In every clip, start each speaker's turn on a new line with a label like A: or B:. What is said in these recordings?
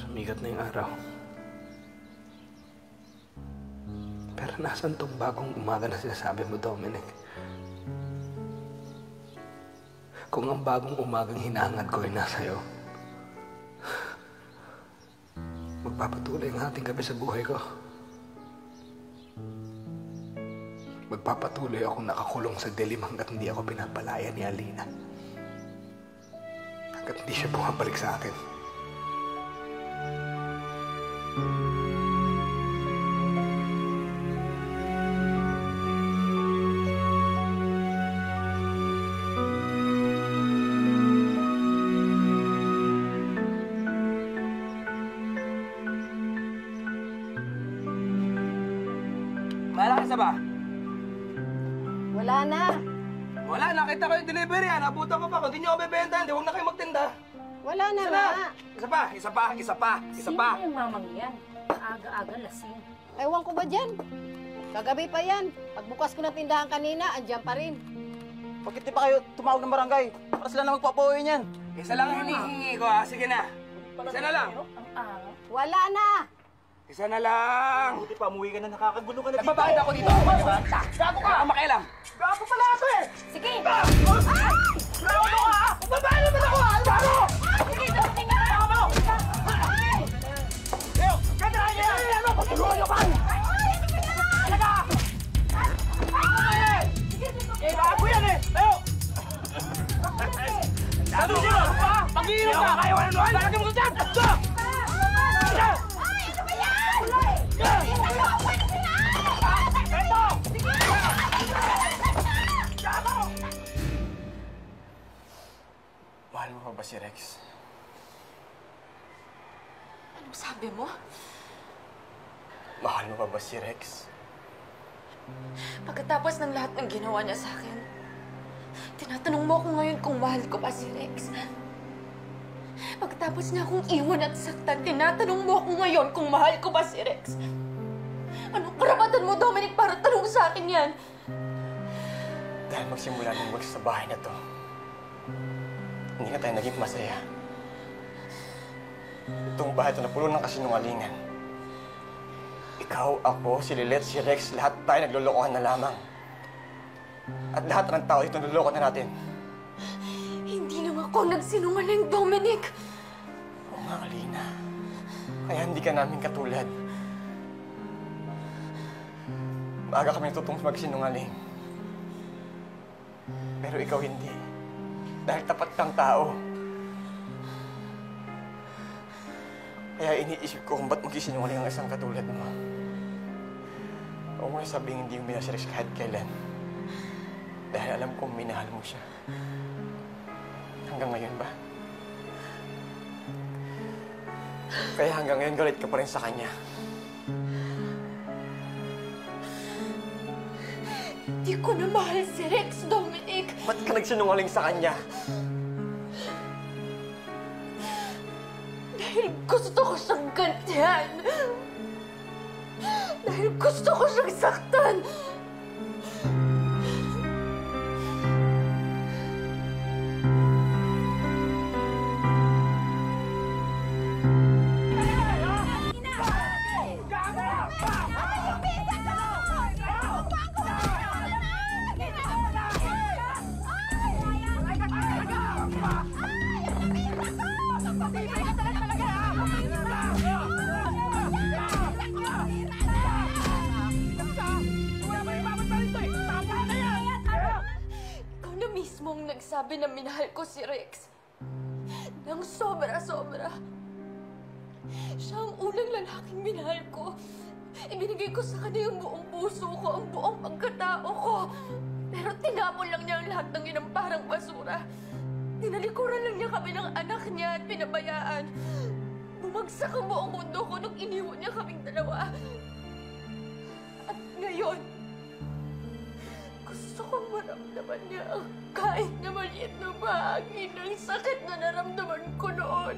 A: Sumikat na yung araw. Pero nasan tong bagong umaga na sinasabi mo, Dominic? Kung ang bagong umagang hinahangad ko ay nasa'yo, magpapatuloy ang ating gabi sa buhay ko. Magpapatuloy akong nakakulong sa dilim hanggat hindi ako pinapalaya ni Alina. Hanggat hindi siya bumabalik sa akin.
B: Malaki sa ba?
C: Wala na.
B: Wala, nakita ko yung delivery. Nabutan ko pa. Kung di nyo ako bebenta, hindi huwag na kayo magtinda.
C: Wala na
B: Isa
C: nga.
B: na. Isa pa, isa pa, isa pa, isa
D: Sino
B: pa.
D: yung mamang yan? Aga-aga lasing.
C: Ewan ko ba dyan? Kagabi pa yan. Pagbukas ko ng tindahan kanina, andyan pa rin.
E: Bakit di pa kayo tumawag ng barangay? Para sila na magpapauwi niyan.
B: Isa lang ang hinihingi ko, ha? Sige na. Isa na lang.
D: Ang aga.
C: Wala na.
B: Isa na lang.
E: Buti pa, umuwi ka na, nakakagulo ka na dito.
B: Nagbabayad ako dito. Gago ka! Ang makialam. Gago pala ako eh!
D: Sige!
B: Gago ka! Babayad naman ako! Gago!
D: Sige, dumating na!
B: Gago mo! Leo! Kandahan niya! Ano? Pagtulungan niyo pa! Talaga! Gago yan eh! Leo! Gago siya! Pag-iinom ka! Kaya wala naman! Balagay mo ka dyan! Stop!
E: Mahal mo pa ba si Rex?
F: Anong sabi mo?
E: Mahal mo pa ba si Rex?
F: Pagkatapos ng lahat ng ginawa niya sa akin, tinatanong mo ako ngayon kung mahal ko pa si Rex. Pagkatapos niya akong iwan at saktan, tinatanong mo ako ngayon kung mahal ko pa si Rex. Anong karapatan mo, Dominic, para tanong sa akin yan?
E: Dahil magsimula nung mag sa bahay na to, hindi na tayo naging masaya. Itong bahay ito na puno ng kasinungalingan. Ikaw, ako, si Lilet, si Rex, lahat tayo naglolokohan na lamang. At lahat ng tao ito naloloko na natin.
F: Hindi lang ako nagsinungaling, Dominic.
E: Oo nga, Alina. Kaya hindi ka namin katulad. Maaga kami natutong magsinungaling. Pero ikaw hindi. Dahil tapat kang tao. Kaya iniisip ko kung ba't magsisinungaling ang isang katulad mo. Huwag mo na sabing hindi mo minasirex kahit kailan. Dahil alam kong minahal mo siya. Hanggang ngayon ba? Kaya hanggang ngayon galit ka pa rin sa kanya.
F: Hindi ko na mahal si Rex, Dominic.
E: Ba't ka nagsinungaling sa kanya?
F: Dahil gusto ko siyang ganyan. Dahil gusto ko siyang saktan. Ikaw na mismo ang nagsabi na minahal ko si Rex. Nang sobra-sobra. Siya ang unang lalaking minahal ko. Ibinigay ko sa kanya yung buong puso ko, ang buong pagkatao ko. Pero tinapon lang niya ang lahat ng yun ng parang basura. Tinalikuran lang niya kami ng anak niya at pinabayaan. Bumagsak ang buong mundo ko nung iniwan niya kaming dalawa. At ngayon, gusto kong maramdaman niya ang kahit na maliit na bahagi ng sakit na naramdaman ko noon.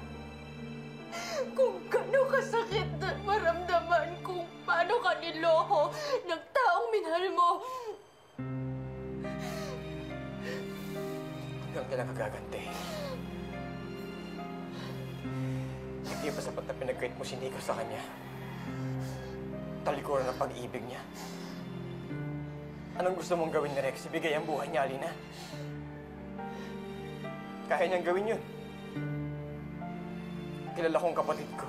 F: Kung gano'ng kasakit na maramdaman kung paano ka niloko ng taong minahal mo.
E: Hanggang kailan ka gaganti? Hindi ba sapat na pinag-guide mo si Nico sa kanya? Talikuran ang pag-ibig niya. Anong gusto mong gawin ni Rex? Ibigay ang buhay niya, Alina? Kaya niyang gawin yun. Kilala kong kapatid ko.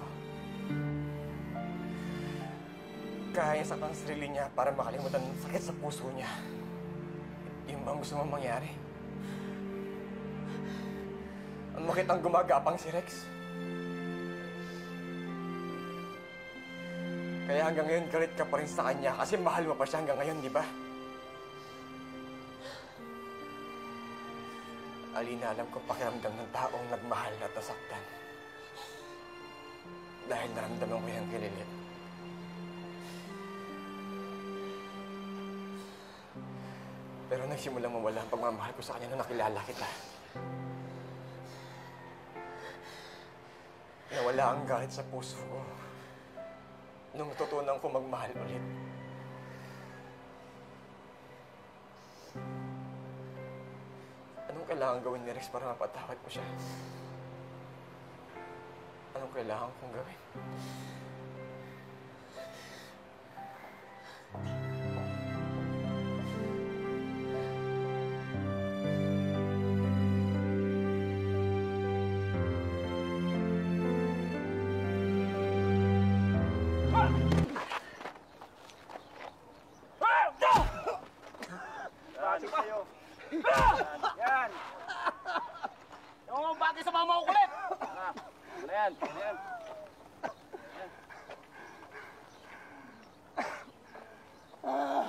E: Kaya niya saktan ang sarili niya para makalimutan ang sakit sa puso niya. Yun ba ang gusto mong mangyari? Ang makitang gumagapang si Rex. Kaya hanggang ngayon galit ka pa rin sa kanya kasi mahal mo pa siya hanggang ngayon, di ba? Alina, alam ko pakiramdam ng taong nagmahal at nasaktan. Dahil naramdaman ko yung kililit. Pero nagsimulang mawala ang pagmamahal ko sa kanya nung nakilala kita. Nawala ang galit sa puso ko nung natutunan ko magmahal ulit. Anong kailangan gawin ni Rex para mapatawad ko siya? Anong kailangan kong gawin?
G: Yan! Yung bati sa mga makukulit! Yan, yan.
A: Ah.